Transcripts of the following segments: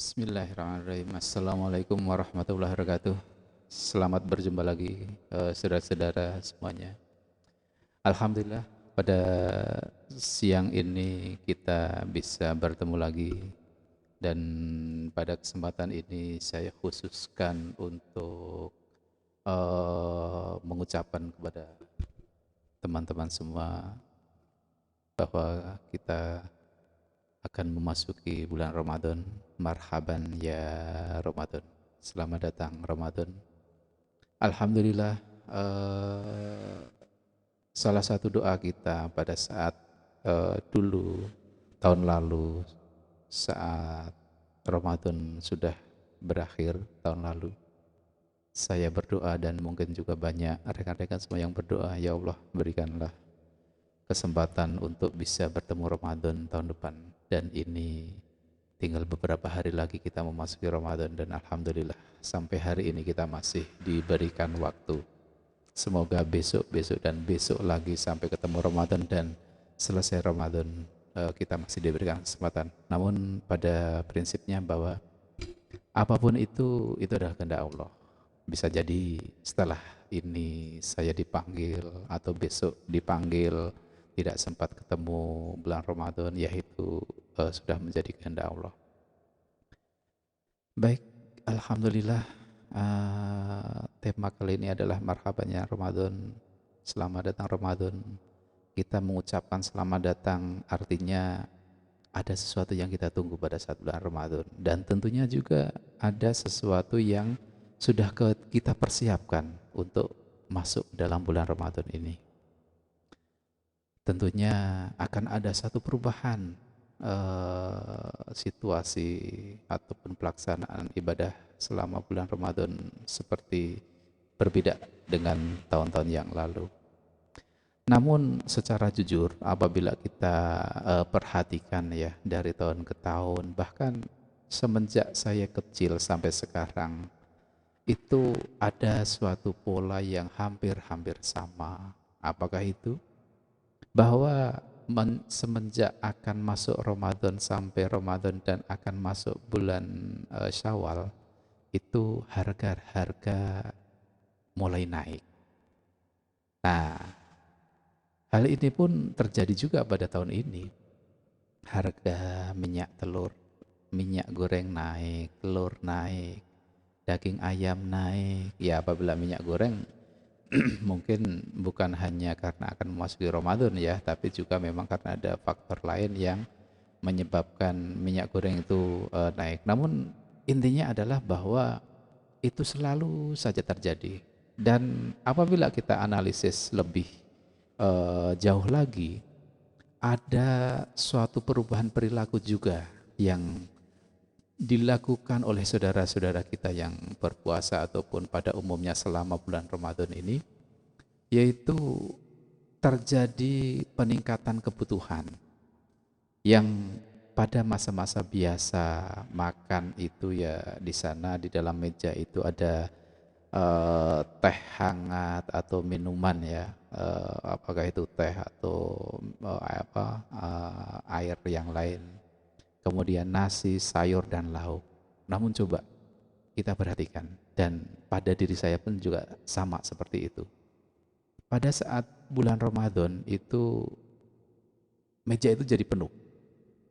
Bismillahirrahmanirrahim. Assalamualaikum warahmatullahi wabarakatuh. Selamat berjumpa lagi saudara-saudara semuanya. Alhamdulillah pada siang ini kita bisa bertemu lagi, dan pada kesempatan ini saya khususkan untuk mengucapkan kepada teman-teman semua bahwa kita akan memasuki bulan Ramadan. Marhaban ya Ramadan. Selamat datang Ramadan. Alhamdulillah, salah satu doa kita pada saat dulu tahun lalu saat Ramadan sudah berakhir tahun lalu, saya berdoa dan mungkin juga banyak rekan-rekan semua yang berdoa, ya Allah berikanlah kesempatan untuk bisa bertemu Ramadan tahun depan. Dan ini tinggal beberapa hari lagi kita memasuki Ramadan, dan Alhamdulillah sampai hari ini kita masih diberikan waktu. Semoga besok-besok dan besok lagi sampai ketemu Ramadan, dan selesai Ramadan kita masih diberikan kesempatan. Namun pada prinsipnya bahwa apapun itu adalah kehendak Allah. Bisa jadi setelah ini saya dipanggil atau besok dipanggil, tidak sempat ketemu bulan Ramadan, yaitu sudah menjadi kehendak Allah. Baik, Alhamdulillah, tema kali ini adalah marhabannya Ramadan. Selamat datang Ramadan. Kita mengucapkan selamat datang artinya ada sesuatu yang kita tunggu pada saat bulan Ramadan, dan tentunya juga ada sesuatu yang sudah kita persiapkan untuk masuk dalam bulan Ramadan ini. Tentunya akan ada satu perubahan situasi ataupun pelaksanaan ibadah selama bulan Ramadan seperti berbeda dengan tahun-tahun yang lalu. Namun secara jujur apabila kita perhatikan ya dari tahun ke tahun, bahkan semenjak saya kecil sampai sekarang, itu ada suatu pola yang hampir-hampir sama. Apakah itu? Bahwa semenjak akan masuk Ramadan sampai Ramadan dan akan masuk bulan Syawal, itu harga-harga mulai naik. Nah, hal ini pun terjadi juga pada tahun ini. Harga minyak goreng naik, telur naik, daging ayam naik. Ya, apabila minyak goreng mungkin bukan hanya karena akan memasuki Ramadan ya, tapi juga memang karena ada faktor lain yang menyebabkan minyak goreng itu naik. Namun intinya adalah bahwa itu selalu saja terjadi. Dan apabila kita analisis lebih jauh lagi, ada suatu perubahan perilaku juga yang dilakukan oleh saudara-saudara kita yang berpuasa ataupun pada umumnya selama bulan Ramadan ini, yaitu terjadi peningkatan kebutuhan yang pada masa-masa biasa makan itu ya di sana di dalam meja itu ada teh hangat atau minuman ya, apakah itu teh atau air yang lain, kemudian nasi, sayur, dan lauk. Namun coba kita perhatikan, dan pada diri saya pun juga sama seperti itu. Pada saat bulan Ramadan itu meja itu jadi penuh.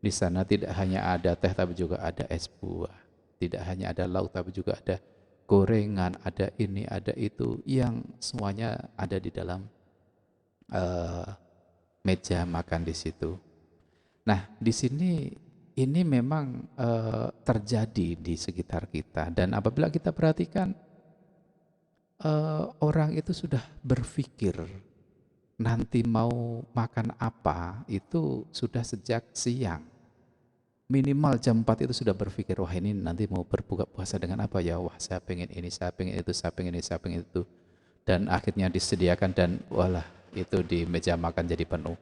Di sana tidak hanya ada teh tapi juga ada es buah. Tidak hanya ada lauk tapi juga ada gorengan, ada ini, ada itu, yang semuanya ada di dalam meja makan di situ. Nah, di sini ini memang terjadi di sekitar kita, dan apabila kita perhatikan orang itu sudah berpikir nanti mau makan apa itu sudah sejak siang. Minimal jam 4 itu sudah berpikir, wah ini nanti mau berbuka puasa dengan apa ya, wah saya pengen ini, saya pengen itu, saya pengen ini, saya pengen itu. Dan akhirnya disediakan dan walah itu di meja makan jadi penuh.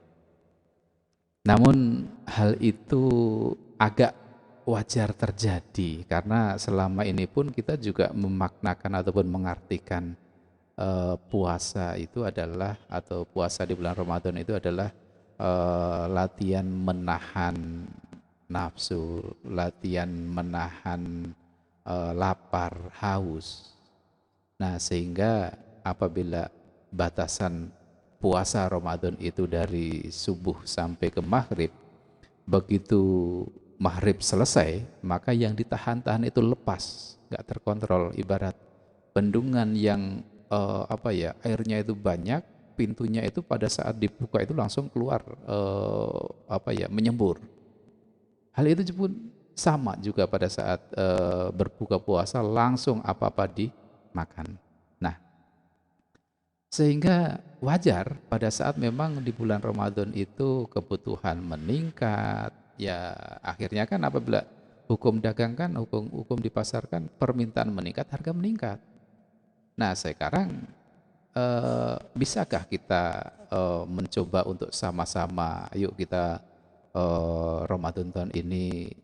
Namun hal itu agak wajar terjadi karena selama ini pun kita juga memaknakan ataupun mengartikan puasa itu adalah, atau puasa di bulan Ramadan itu adalah latihan menahan nafsu, latihan menahan lapar, haus. Nah, sehingga apabila batasan puasa Ramadan itu dari subuh sampai ke maghrib, begitu maghrib selesai, maka yang ditahan-tahan itu lepas, nggak terkontrol. Ibarat bendungan yang airnya itu banyak, pintunya itu pada saat dibuka itu langsung keluar menyembur. Hal itu pun sama juga pada saat berbuka puasa, langsung apa-apa dimakan. Nah, sehingga wajar pada saat memang di bulan Ramadan itu kebutuhan meningkat, ya akhirnya kan apabila hukum dagang kan, hukum di pasar kan, permintaan meningkat, harga meningkat. Nah, sekarang bisakah kita mencoba untuk sama-sama, yuk kita Ramadan tahun ini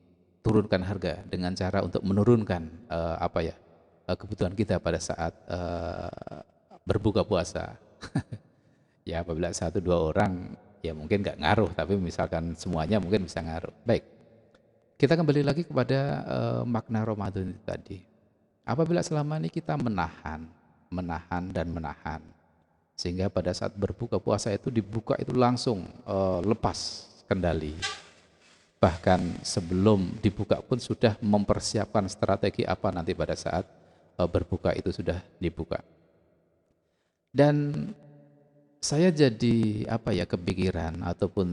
turunkan harga dengan cara untuk menurunkan kebutuhan kita pada saat berbuka puasa. Ya apabila 1-2 orang ya mungkin nggak ngaruh, tapi misalkan semuanya mungkin bisa ngaruh. Baik, kita kembali lagi kepada makna Ramadan itu tadi. Apabila selama ini kita menahan, sehingga pada saat berbuka puasa itu dibuka itu langsung lepas kendali. Bahkan sebelum dibuka pun sudah mempersiapkan strategi apa nanti pada saat berbuka itu sudah dibuka. Dan saya jadi kepikiran ataupun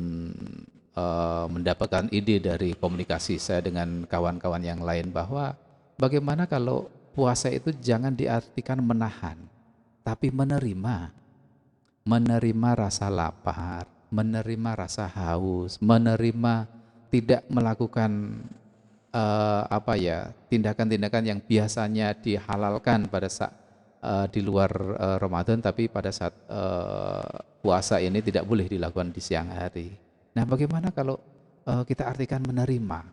mendapatkan ide dari komunikasi saya dengan kawan-kawan yang lain, bahwa bagaimana kalau puasa itu jangan diartikan menahan, tapi menerima rasa lapar, menerima rasa haus, menerima tidak melakukan tindakan-tindakan yang biasanya dihalalkan pada saat di luar Ramadan, tapi pada saat puasa ini tidak boleh dilakukan di siang hari. Nah, bagaimana kalau kita artikan menerima?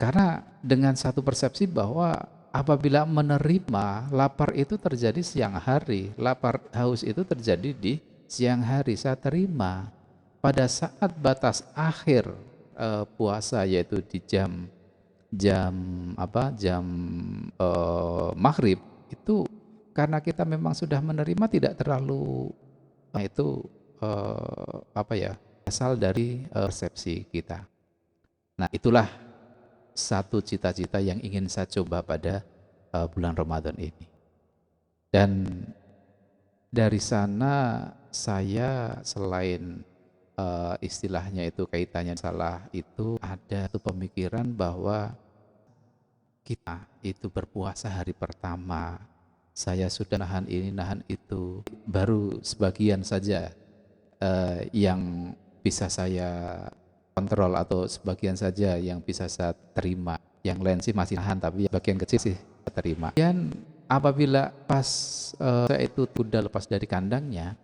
Karena dengan satu persepsi bahwa apabila menerima, lapar itu terjadi siang hari, lapar haus itu terjadi di siang hari. Saya terima pada saat batas akhir puasa, yaitu di jam maghrib itu, karena kita memang sudah menerima, tidak terlalu asal dari persepsi kita. Nah, itulah satu cita-cita yang ingin saya coba pada bulan Ramadan ini. Dan dari sana saya selain istilahnya itu kaitannya salah, itu ada satu pemikiran bahwa kita itu berpuasa hari pertama, saya sudah nahan ini, nahan itu, baru sebagian saja yang bisa saya kontrol atau sebagian saja yang bisa saya terima. Yang lain sih masih nahan, tapi bagian kecil sih saya terima. Dan apabila pas saya itu sudah lepas dari kandangnya,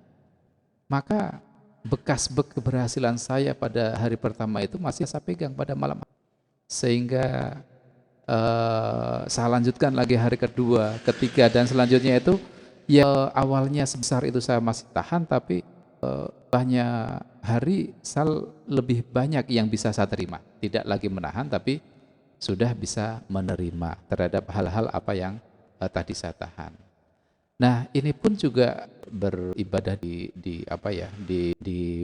maka bekas keberhasilan saya pada hari pertama itu masih saya pegang pada malam, sehingga saya lanjutkan lagi hari kedua, ketiga, dan selanjutnya itu ya awalnya sebesar itu saya masih tahan, tapi banyak hari saya lebih banyak yang bisa saya terima, tidak lagi menahan tapi sudah bisa menerima terhadap hal-hal apa yang tadi saya tahan. Nah, ini pun juga beribadah di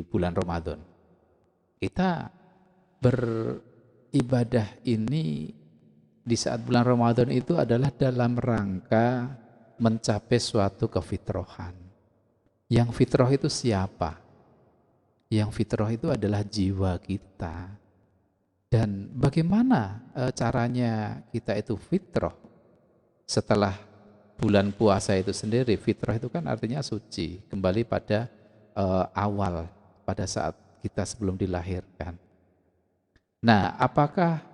bulan Ramadan. Kita beribadah ini di saat bulan Ramadan itu adalah dalam rangka mencapai suatu kefitrohan. Yang fitrah itu siapa? Yang fitrah itu adalah jiwa kita. Dan bagaimana caranya kita itu fitrah? Setelah bulan puasa itu sendiri, fitrah itu kan artinya suci, kembali pada awal, pada saat kita sebelum dilahirkan. Nah, apakah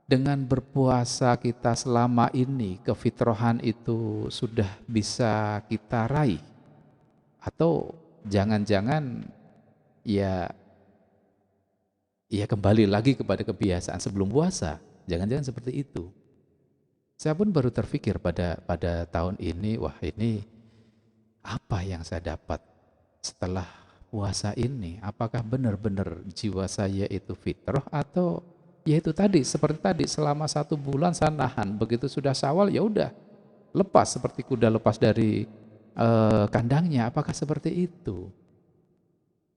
dengan berpuasa kita selama ini kefitrahan itu sudah bisa kita raih? Atau jangan-jangan ya kembali lagi kepada kebiasaan sebelum puasa? Jangan-jangan seperti itu. Saya pun baru terpikir pada tahun ini, wah, ini apa yang saya dapat setelah puasa ini, apakah benar-benar jiwa saya itu fitrah atau ya itu tadi, seperti tadi, selama 1 bulan saya nahan, begitu sudah Syawal ya udah lepas seperti kuda lepas dari kandangnya, apakah seperti itu?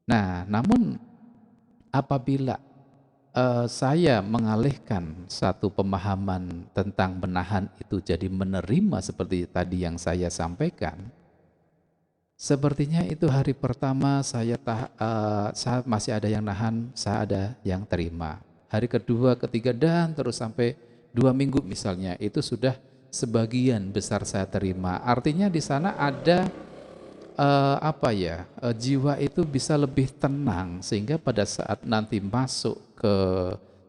Nah, namun apabila saya mengalihkan satu pemahaman tentang menahan itu jadi menerima seperti tadi yang saya sampaikan, sepertinya itu hari pertama saya masih ada yang nahan, saya ada yang terima. Hari kedua, ketiga, dan terus sampai 2 minggu misalnya, itu sudah sebagian besar saya terima. Artinya di sana ada jiwa itu bisa lebih tenang sehingga pada saat nanti masuk ke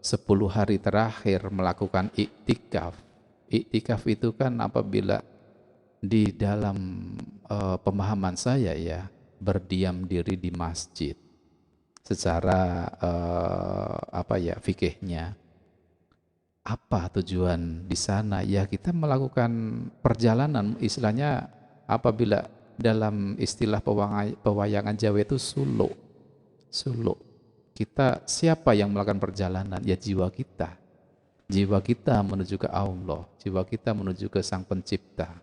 10 hari terakhir melakukan iktikaf. Iktikaf itu kan apabila di dalam pemahaman saya ya, berdiam diri di masjid secara fikihnya. Apa tujuan di sana? Ya kita melakukan perjalanan, istilahnya apabila dalam istilah pewayangan Jawa itu suluk. Suluk. Kita siapa yang melakukan perjalanan? Ya jiwa kita. Jiwa kita menuju ke Allah, jiwa kita menuju ke Sang Pencipta.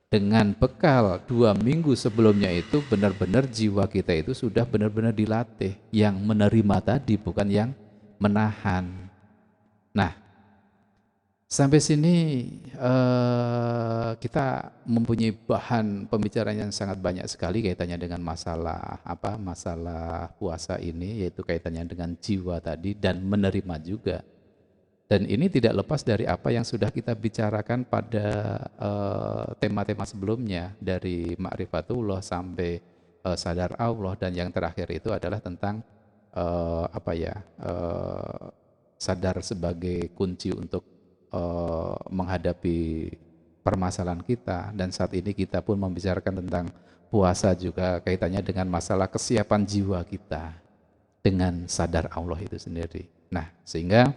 Dengan bekal 2 minggu sebelumnya itu benar-benar jiwa kita itu sudah benar-benar dilatih. Yang menerima tadi bukan yang menahan. Nah, sampai sini kita mempunyai bahan pembicaraan yang sangat banyak sekali kaitannya dengan masalah masalah puasa ini, yaitu kaitannya dengan jiwa tadi dan menerima juga. Dan ini tidak lepas dari apa yang sudah kita bicarakan pada tema-tema sebelumnya, dari ma'rifatullah sampai sadar Allah, dan yang terakhir itu adalah tentang sadar sebagai kunci untuk menghadapi permasalahan kita. Dan saat ini kita pun membicarakan tentang puasa juga kaitannya dengan masalah kesiapan jiwa kita dengan sadar Allah itu sendiri. Nah, sehingga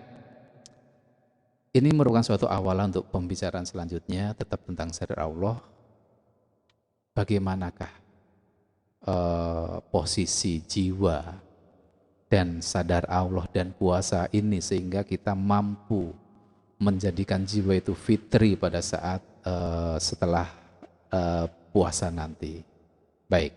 ini merupakan suatu awalan untuk pembicaraan selanjutnya tetap tentang sadar Allah. Bagaimanakah posisi jiwa dan sadar Allah dan puasa ini sehingga kita mampu menjadikan jiwa itu fitri pada saat setelah puasa nanti. Baik,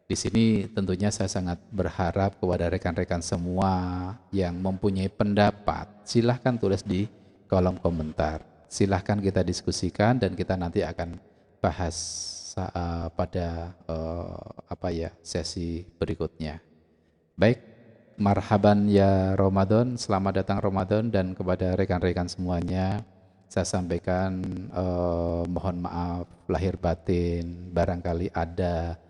di sini tentunya saya sangat berharap kepada rekan-rekan semua yang mempunyai pendapat, silahkan tulis di kolom komentar. Silahkan kita diskusikan dan kita nanti akan bahas pada sesi berikutnya. Baik, marhaban ya Ramadan, selamat datang Ramadan, dan kepada rekan-rekan semuanya saya sampaikan mohon maaf lahir batin, barangkali ada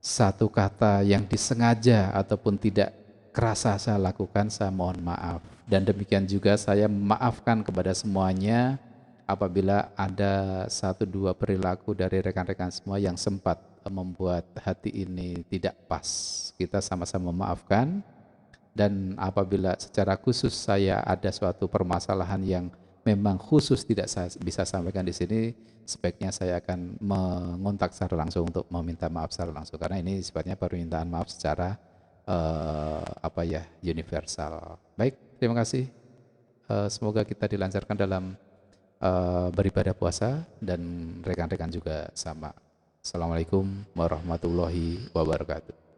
satu kata yang disengaja ataupun tidak kerasa saya lakukan, saya mohon maaf. Dan demikian juga saya memaafkan kepada semuanya apabila ada 1-2 perilaku dari rekan-rekan semua yang sempat membuat hati ini tidak pas. Kita sama-sama memaafkan. Dan apabila secara khusus saya ada suatu permasalahan yang memang khusus tidak saya bisa sampaikan di sini, sebaiknya saya akan mengontak secara langsung untuk meminta maaf secara langsung, karena ini sifatnya permintaan maaf secara universal. Baik, terima kasih. Semoga kita dilancarkan dalam beribadah puasa dan rekan-rekan juga sama. Assalamualaikum warahmatullahi wabarakatuh.